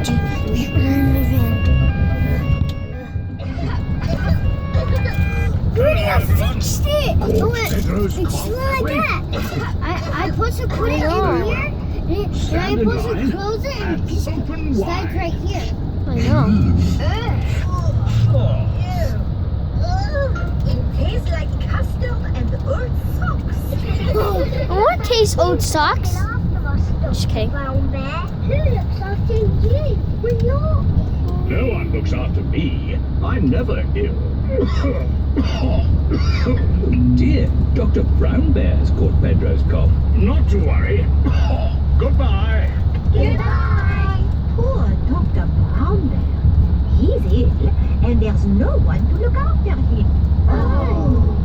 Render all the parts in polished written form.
Suzy. Rudy, I fixed it! Oh, it's like that. I put to put it in here, and I put to close it, and it slides right here. I know. It tastes like custard and old socks. I want to taste old socks. Just kidding. Brown bear, who looks after you when you're No one looks after me. I'm never ill. Dear, Dr. Brown Bear has caught Pedro's cough. Not to worry. Goodbye. Goodbye. Poor Dr. Brown Bear. He's ill, and there's no one to look after him. Oh.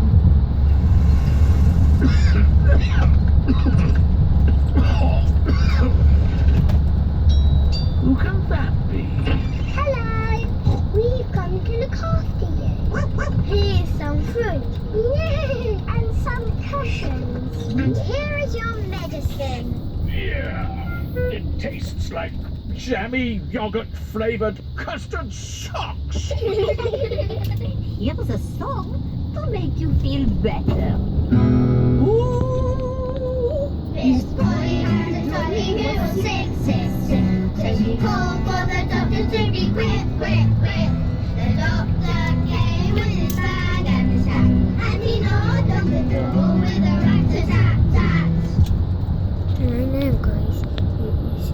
Who can that be? Hello. We've come to look after you. Here's some fruit. Yay! And some cushions. And here is your medicine. Yeah. It tastes like jammy yogurt flavored custard socks. Here's a song to make you feel better. This boy has a tummy who sick. So he called for the doctor to be quick. The doctor came with his bag and his hat, and he knocked on the door with a rat-a-tat-tat. Right now, guys, it is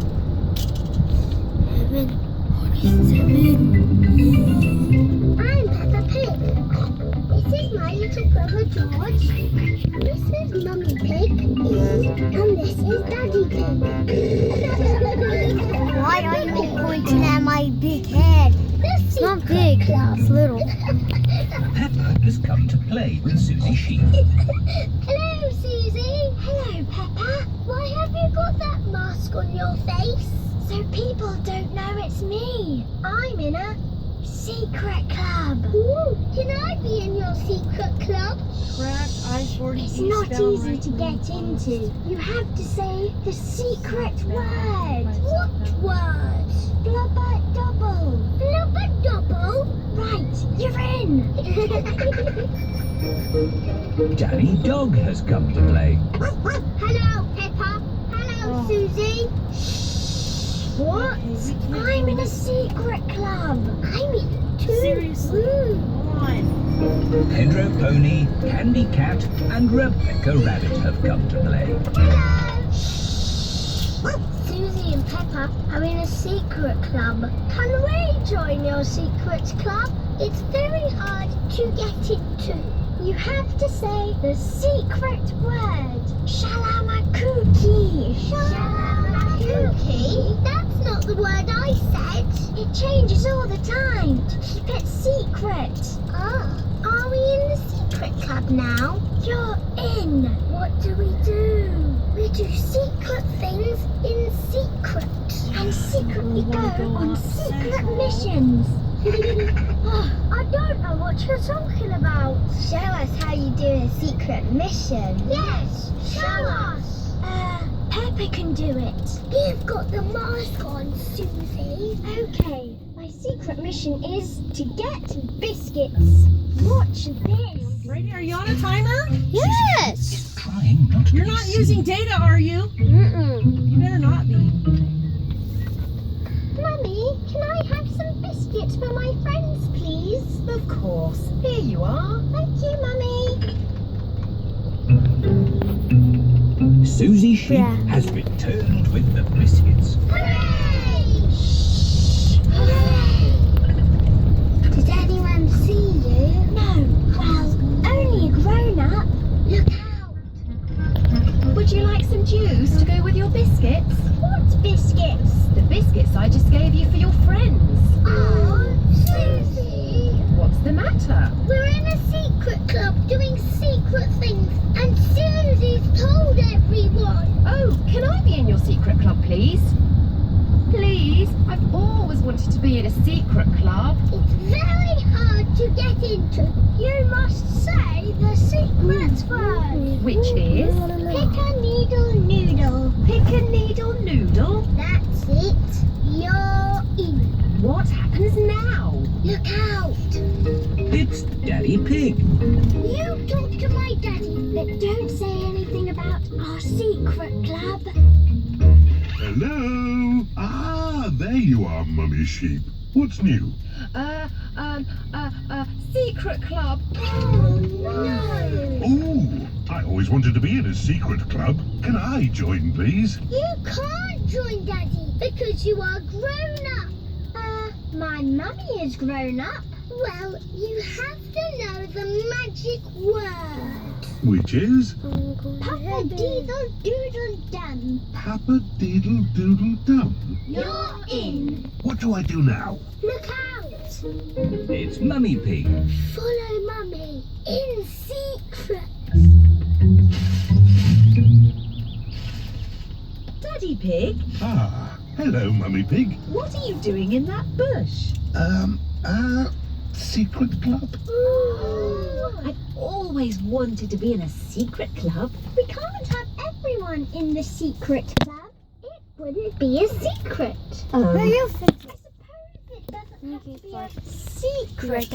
7:47. I'm Peppa Pig. This is my little brother George. This is Mummy Pig. And this is Daddy Pig. Why are you pointing at my big head? It's not big, it's little. Peppa has come to play with Suzy Sheep. Hello, Susie. Hello, Peppa. Why have you got that mask on your face? So people don't know it's me. I'm in a secret club. Ooh, can I be in your secret club? Correct, I-40 It's eastbound, not easy right to lane, get follow into. You have to say the secret word. What word? Blubber double. Blubber double? Right, you're in. Danny Dog has come to play. Hello, Peppa. Hello, Oh. Susie. What? I'm in a secret club. I'm in too. Seriously? Come on. Pedro Pony, Candy Cat, and Rebecca Rabbit have come to play. Hello. Susie and Peppa are in a secret club. Can we join your secret club? It's very hard to get into. You have to say the secret word. Shalamakuki. Shalamakuki? That's not the word I said. It changes all the time. Keep it secret. Ah. Are we in the secret club now? You're in. What do? We do secret things in secret. And secretly go on secret missions. I don't know what you're talking about. Show us how you do a secret mission. Yes, show us. Peppa can do it. You've got the mask on, Susie. Okay, my secret mission is to get biscuits. Watch this. Brady, are you on a timer? Yes! Trying not to You're be not seen. using data, are you? Mm-mm. You better not be. Mummy, can I have some biscuits for my friends, please? Of course. Here you are. Thank you, Mummy. Suzy Sheep Yeah. has returned with the biscuits. Hooray! Hooray! Did anyone see you? No. Well, only a grown-up. Look out. Would you like some juice to go with your biscuits? What biscuits? The biscuits I just gave you for your friends. Oh, Susie. What's the matter? We're in a secret club doing secret things, and Susie's told everyone. Oh, can I be in your secret club, please? Please? I've always wanted to be in a secret club. It's very hard to get into. You must say the secret word. Which is? Pick a needle noodle. Pick a needle noodle. That's it. You're What happens now? Look out! It's Daddy Pig. You talk to my daddy, but don't say anything about our secret club. Hello? Ah, there you are, Mummy Sheep. What's new? Secret club. Oh no! Oh, I always wanted to be in a secret club. Can I join, please? You can't join Daddy because you are grown up. My mummy is grown up. Well, you have to know the magic word. Which is Papa Deedle Doodle Dum. Papa Deedle Doodle Dum. You're in. What do I do now? Look out. It's Mummy Pig. Follow Mummy in secret. Daddy Pig, Ah, hello, Mummy Pig. what are you doing in that bush? Secret club? I've always wanted to be in a secret club. We can't have everyone in the secret club. It wouldn't be a secret. Oh. I suppose it doesn't have to be a secret.